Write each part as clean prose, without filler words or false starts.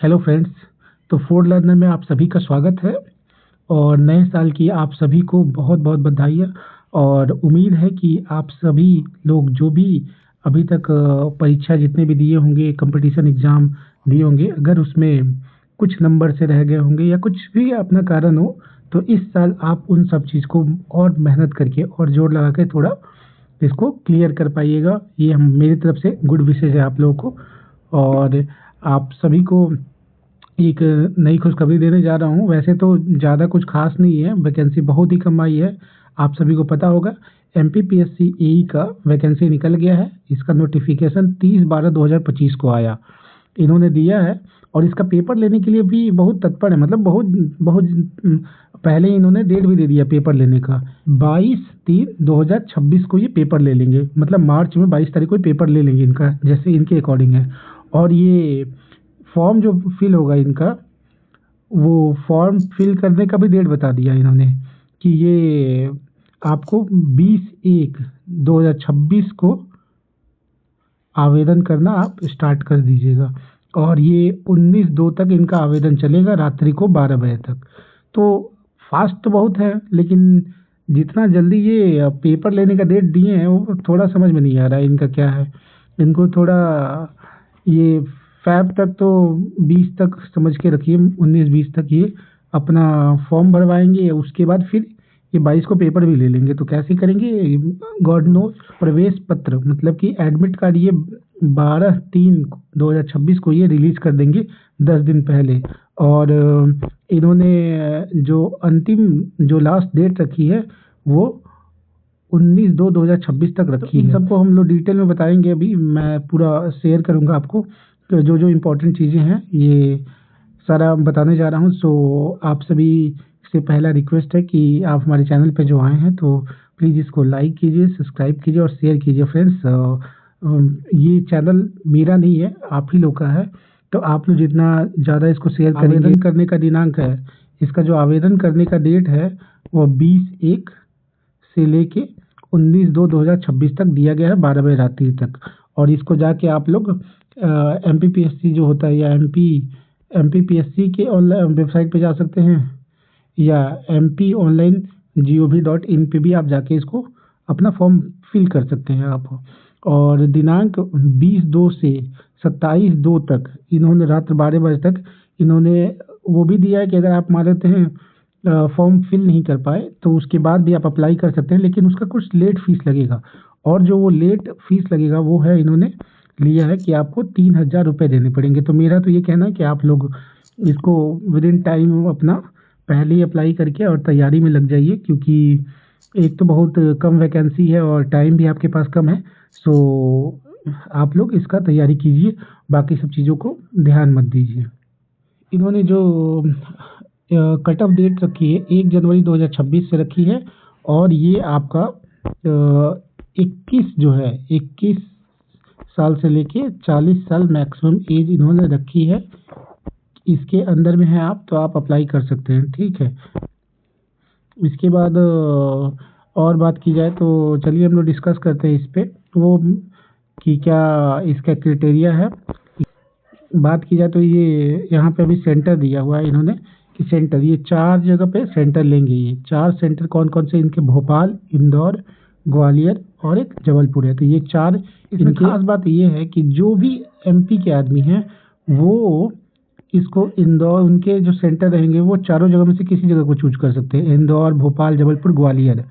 Hello friends. तो food learner में आप सभी का स्वागत है और नए साल की आप सभी को बहुत बहुत बधाइयाँ। और उम्मीद है कि आप सभी लोग जो भी अभी तक परीक्षा जितने भी दिए होंगे, कंपटीशन एग्ज़ाम दिए होंगे, अगर उसमें कुछ नंबर से रह गए होंगे या कुछ भी अपना कारण हो, तो इस साल आप उन सब चीज़ को और मेहनत करके और जोर लगा के थोड़ा इसको क्लियर कर पाइएगा। ये हम मेरी तरफ से गुड विशेज़ है आप लोगों को। और आप सभी को एक नई खुशखबरी देने जा रहा हूँ। वैसे तो ज़्यादा कुछ ख़ास नहीं है, वैकेंसी बहुत ही कम आई है। आप सभी को पता होगा एमपीपीएससी एई का वैकेंसी निकल गया है। इसका नोटिफिकेशन 30/12/2025 को आया, इन्होंने दिया है। और इसका पेपर लेने के लिए भी बहुत तत्पर है, मतलब बहुत बहुत पहले ही इन्होंने डेट भी दे दिया पेपर लेने का। 22/3/2026 को ये पेपर ले लेंगे, मतलब मार्च में 22 तारीख को ये पेपर ले लेंगे इनका, जैसे इनके अकॉर्डिंग है। और ये फॉर्म जो फिल होगा इनका, वो फॉर्म फिल करने का भी डेट बता दिया इन्होंने कि ये आपको 20/1/2026 को आवेदन करना आप स्टार्ट कर दीजिएगा। और ये 19/2 तक इनका आवेदन चलेगा, रात्रि को 12 बजे तक। तो फास्ट तो बहुत है, लेकिन जितना जल्दी ये पेपर लेने का डेट दिए हैं वो थोड़ा समझ में नहीं आ रहा है इनका क्या है। इनको थोड़ा ये फ़ैब तक तो 20 तक समझ के रखिए, 19-20 तक ये अपना फॉर्म भरवाएँगे। उसके बाद फिर ये 22 को पेपर भी ले लेंगे। तो कैसे करेंगे गॉड नोज़। प्रवेश पत्र मतलब कि एडमिट कार्ड ये 12/3/2026 को ये रिलीज़ कर देंगे, 10 दिन पहले। और इन्होंने जो अंतिम जो लास्ट डेट रखी है वो 19/2/2026 तक रखी है। इन सबको हम लोग डिटेल में बताएँगे, अभी मैं पूरा शेयर करूँगा आपको। तो जो इम्पोर्टेंट चीज़ें हैं ये सारा बताने जा रहा हूँ। सो आप सभी से पहला रिक्वेस्ट है कि आप हमारे चैनल पे जो आए हैं तो प्लीज़ इसको लाइक कीजिए, सब्सक्राइब कीजिए और शेयर कीजिए फ्रेंड्स। ये चैनल मेरा नहीं है, आप ही लोग का है। तो आप लोग जितना ज़्यादा इसको शेयर करेंगे। आवेदन करने का दिनांक है, इसका जो आवेदन करने का डेट है वो 20/1 से लेके 19/2/2026 तक दिया गया है, 12 बजे रात्रि तक। और इसको जाके आप लोग एमपीपीएससी जो होता है या एमपीपीएससी के ऑनलाइन वेबसाइट पे जा सकते हैं, या mponline.gov.in पे भी आप जाके इसको अपना फॉर्म फिल कर सकते हैं आप। और दिनांक 20/2 से 27/2 तक इन्होंने रात 12 बजे तक इन्होंने वो भी दिया है कि अगर आप मान लेते हैं फॉर्म फिल नहीं कर पाए तो उसके बाद भी आप अप्लाई कर सकते हैं, लेकिन उसका कुछ लेट फीस लगेगा। और जो वो लेट फीस लगेगा वो है, इन्होंने लिया है कि आपको 3,000 रुपये देने पड़ेंगे। तो मेरा तो ये कहना है कि आप लोग इसको विदिन टाइम अपना पहले ही अप्लाई करके और तैयारी में लग जाइए, क्योंकि एक तो बहुत कम वैकेंसी है और टाइम भी आपके पास कम है। सो आप लोग इसका तैयारी कीजिए, बाकी सब चीज़ों को ध्यान मत दीजिए। इन्होंने जो कट ऑफ डेट रखी है 1 जनवरी 2026 से रखी है। और ये आपका 21 जो है 21 साल से लेके 40 साल मैक्सिमम एज इन्होंने रखी है। इसके अंदर में है आप, तो आप अप्लाई कर सकते हैं, ठीक है। इसके बाद और बात की जाए तो चलिए हम लोग डिस्कस करते हैं इस पे, वो कि क्या इसका क्राइटेरिया है। बात की जाए तो ये यहाँ पे अभी सेंटर दिया हुआ है इन्होंने कि सेंटर ये 4 जगह पे सेंटर लेंगे। ये 4 सेंटर कौन-कौन से इनके भोपाल, इंदौर, ग्वालियर और एक जबलपुर है। तो ये 4 इसमें खास बात ये है कि जो भी एमपी के आदमी हैं वो इसको इंदौर, उनके जो सेंटर रहेंगे वो चारों जगह में से किसी जगह को चूज़ कर सकते हैं। इंदौर, भोपाल, जबलपुर, ग्वालियर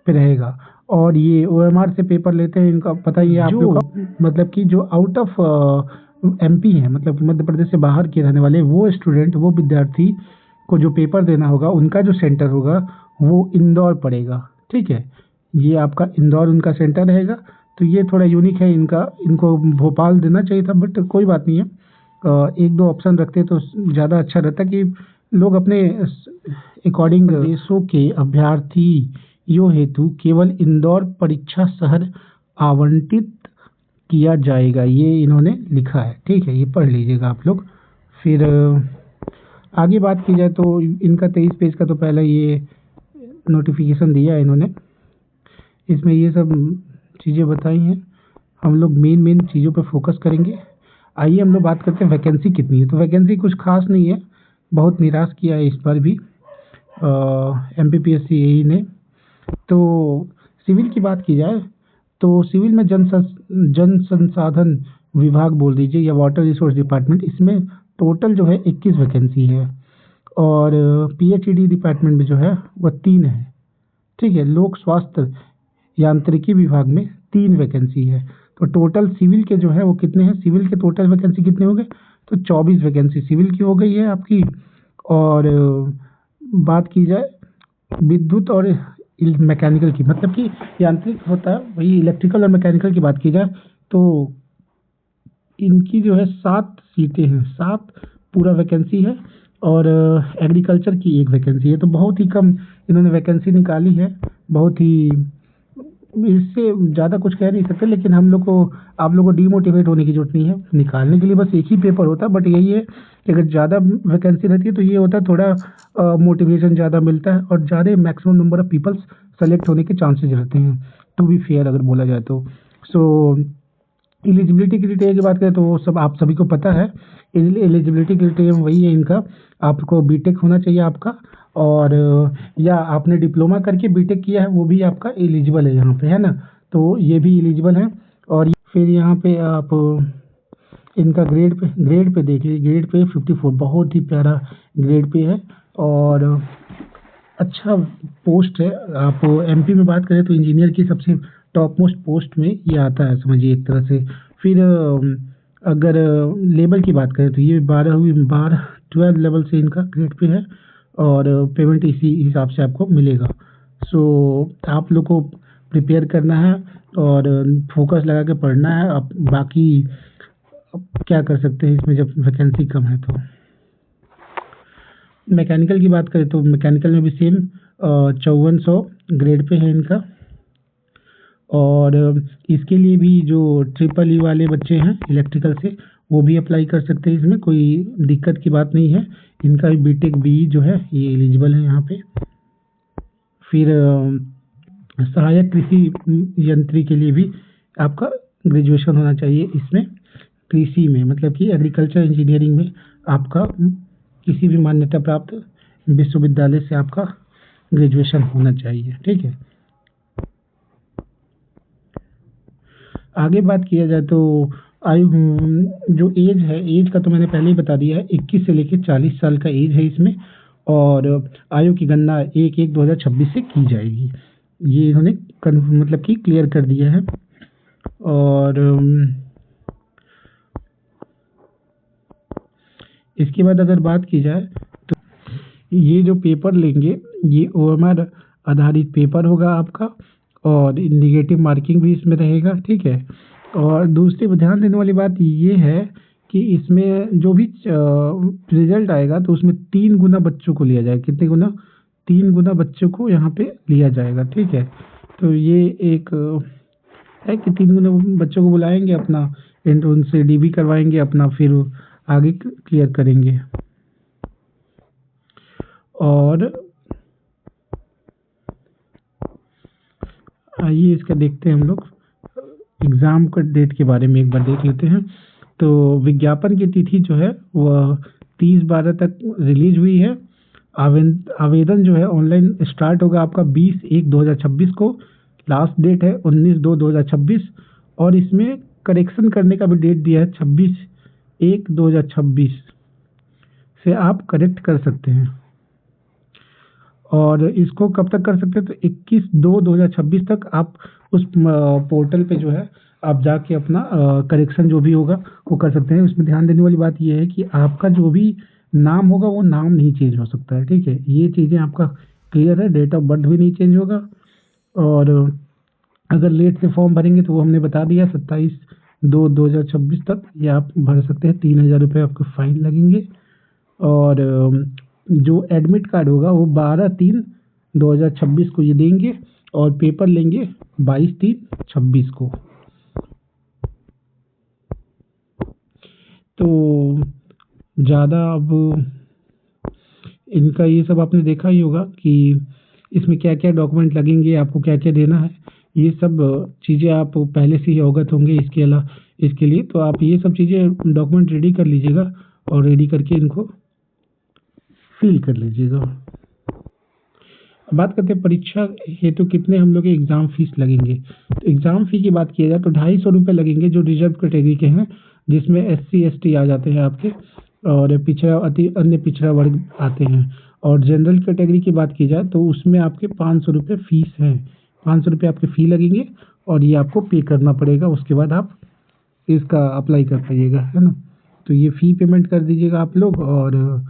पे रहेगा। और ये ओएमआर से पेपर लेते हैं, इनका पता ही है आप लोग को। मतलब कि जो आउट ऑफ एमपी हैं, मतलब मध्य प्रदेश से बाहर के रहने वाले वो स्टूडेंट, वो विद्यार्थी को जो पेपर देना होगा उनका जो सेंटर होगा वो इंदौर पड़ेगा, ठीक है। ये आपका इंदौर उनका सेंटर रहेगा। तो ये थोड़ा यूनिक है इनका, इनको भोपाल देना चाहिए था, बट कोई बात नहीं है। 1-2 ऑप्शन रखते तो ज़्यादा अच्छा रहता कि लोग अपने अकॉर्डिंग देशों के अभ्यर्थियों हेतु केवल इंदौर परीक्षा शहर आवंटित किया जाएगा, ये इन्होंने लिखा है, ठीक है। ये पढ़ लीजिएगा आप लोग। फिर आगे बात की जाए तो इनका 23 पेज का तो पहले ये नोटिफिकेशन दिया है इन्होंने, इसमें ये सब चीज़ें बताई हैं। हम लोग मेन चीज़ों पर फोकस करेंगे। आइए हम लोग बात करते हैं वैकेंसी कितनी है। तो वैकेंसी कुछ खास नहीं है, बहुत निराश किया है इस बार भी MPPSC AE ने। तो सिविल की बात की जाए तो सिविल में जन संसाधन विभाग बोल दीजिए या वाटर रिसोर्स डिपार्टमेंट, इसमें टोटल जो है 21 वैकेंसी है। और PhD डिपार्टमेंट में जो है वह 3 है। ठीक है, लोक स्वास्थ्य यांत्रिकी विभाग में 3 वैकेंसी है। तो टोटल सिविल के जो है वो कितने हैं, सिविल के टोटल वैकेंसी कितने हो गए, तो 24 वैकेंसी सिविल की हो गई है आपकी। और बात की जाए विद्युत और मैकेनिकल की, मतलब कि यांत्रिक होता है वही, इलेक्ट्रिकल और मैकेनिकल की बात की जाए तो इनकी जो है 7 सीटें हैं, 7 पूरा वैकेंसी है। और एग्रीकल्चर की 1 वैकेंसी है। तो बहुत ही कम इन्होंने वैकेंसी निकाली है, बहुत ही, इससे ज़्यादा कुछ कह नहीं सकते। लेकिन हम लोग को, आप लोग को डीमोटिवेट होने की ज़रूरत नहीं है, निकालने के लिए बस एक ही पेपर होता है। बट यही है कि अगर ज़्यादा वैकेंसी रहती है तो ये होता है थोड़ा मोटिवेशन ज़्यादा मिलता है और ज़्यादा maximum number of peoples select होने के चांसेस रहते हैं, टू बी फेयर अगर बोला जाए तो। सो एलिजिबिलिटी क्राइटेरिया की बात करें तो वो सब आप सभी को पता है। एलिजिबिलिटी क्राइटेरिया वही है इनका, आपको बीटेक होना चाहिए आपका, और या आपने डिप्लोमा करके बीटेक किया है वो भी आपका एलिजिबल है यहाँ पे, है ना। तो ये भी एलिजिबल है। और फिर यहाँ पे आप इनका ग्रेड पे देख लीजिए, ग्रेड पे 54, बहुत ही प्यारा ग्रेड पे है और अच्छा पोस्ट है। आप MP में बात करें तो इंजीनियर की सबसे टॉप मोस्ट पोस्ट में ये आता है, समझिए एक तरह से। फिर अगर लेवल की बात करें तो ये 12 लेवल से इनका ग्रेड पे है और पेमेंट इसी हिसाब से आपको मिलेगा। सो आप लोग को प्रिपेयर करना है और फोकस लगा के पढ़ना है। अब बाकी अब क्या कर सकते हैं इसमें जब वैकेंसी कम है। तो मैकेनिकल की बात करें तो मैकेनिकल में भी सेम 5400 ग्रेड पे है इनका। और इसके लिए भी जो EEE वाले बच्चे हैं इलेक्ट्रिकल से, वो भी अप्लाई कर सकते हैं, इसमें कोई दिक्कत की बात नहीं है। इनका भी बीटेक BE जो है ये एलिजिबल है यहाँ पे। फिर सहायक कृषि यंत्री के लिए भी आपका ग्रेजुएशन होना चाहिए इसमें, कृषि में, मतलब कि एग्रीकल्चर इंजीनियरिंग में आपका किसी भी मान्यता प्राप्त विश्वविद्यालय से आपका ग्रेजुएशन होना चाहिए। ठीक है, आगे बात किया जाए तो आयु, जो एज है, एज का तो मैंने पहले ही बता दिया है, 21 से लेकर 40 साल का एज है इसमें। और आयु की गणना 1/1/2026 से की जाएगी, ये इन्होंने मतलब कि क्लियर कर दिया है। और इसके बाद अगर बात की जाए तो ये जो पेपर लेंगे ये OMR आधारित पेपर होगा आपका, और निगेटिव मार्किंग भी इसमें रहेगा। ठीक है, और दूसरी ध्यान देने वाली बात ये है कि इसमें जो भी रिजल्ट आएगा तो उसमें 3 गुना बच्चों को लिया जाएगा। कितने गुना, 3 गुना बच्चों को यहाँ पे लिया जाएगा। ठीक है, तो ये एक है कि 3 गुना बच्चों को बुलाएंगे अपना, उनसे DB करवाएंगे अपना, फिर आगे क्लियर करेंगे। और आइए इसका देखते हैं हम लोग, एग्ज़ाम का डेट के बारे में एक बार देख लेते हैं। तो विज्ञापन की तिथि जो है वह 30/12 तक रिलीज हुई है। आवेदन जो है ऑनलाइन स्टार्ट होगा आपका 20/1/2026 को, लास्ट डेट है 19/2/2026। और इसमें करेक्शन करने का भी डेट दिया है 26/1/2026 से आप करेक्ट कर सकते हैं। और इसको कब तक कर सकते हैं, तो 21/2/2026 तक आप उस पोर्टल पे जो है आप जाके अपना करेक्शन जो भी होगा वो कर सकते हैं। उसमें ध्यान देने वाली बात ये है कि आपका जो भी नाम होगा वो नाम नहीं चेंज हो सकता है। ठीक है, ये चीज़ें आपका क्लियर है, डेट ऑफ बर्थ भी नहीं चेंज होगा। और अगर लेट से फॉर्म भरेंगे तो वो हमने बता दिया 27/2/2026 तक ये आप भर सकते हैं, 3000 रुपये आपको फाइन लगेंगे। और जो एडमिट कार्ड होगा वो 12/3/2026 को ये देंगे, और पेपर लेंगे 22/3/26 को। तो ज़्यादा अब इनका ये सब आपने देखा ही होगा कि इसमें क्या क्या डॉक्यूमेंट लगेंगे, आपको क्या क्या देना है, ये सब चीज़ें आप पहले से ही अवगत होंगे इसके लिए, तो आप ये सब चीज़ें डॉक्यूमेंट रेडी कर लीजिएगा और रेडी करके इनको फिल कर लीजिएगा। बात करते हैं परीक्षा हेतु कितने हम लोग के एग्ज़ाम फ़ीस लगेंगे। तो एग्ज़ाम फ़ी की बात किया जाए तो 250 रुपये लगेंगे, जो रिजर्व कैटेगरी के हैं, जिसमें SC ST आ जाते हैं आपके, और अन्य पिछड़ा वर्ग आते हैं। और जनरल कैटेगरी की बात की जाए तो उसमें आपके 500 रुपये फ़ीस है। 500 रुपये आपके फ़ी लगेंगे और ये आपको पे करना पड़ेगा, उसके बाद आप इसका अप्लाई कर पाइएगा, है ना। तो ये फ़ी पेमेंट कर दीजिएगा आप लोग। और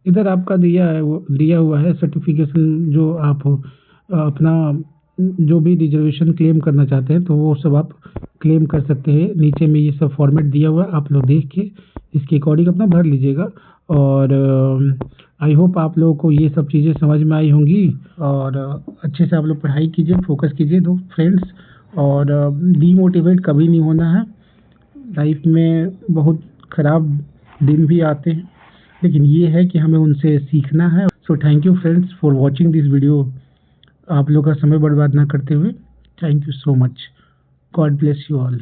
इधर आपका दिया हुआ है सर्टिफिकेशन, जो आप अपना जो भी रिजर्वेशन क्लेम करना चाहते हैं तो वो सब आप क्लेम कर सकते हैं। नीचे में ये सब फॉर्मेट दिया हुआ है, आप लोग देख के इसके अकॉर्डिंग अपना भर लीजिएगा। और आई होप आप लोगों को ये सब चीज़ें समझ में आई होंगी। और अच्छे से आप लोग पढ़ाई कीजिए, फोकस कीजिए दो फ्रेंड्स। और डीमोटिवेट कभी नहीं होना है। लाइफ में बहुत ख़राब दिन भी आते हैं, लेकिन ये है कि हमें उनसे सीखना है। So thank you friends for watching this video. आप लोग का समय बर्बाद ना करते हुए, thank you so much. God bless you all.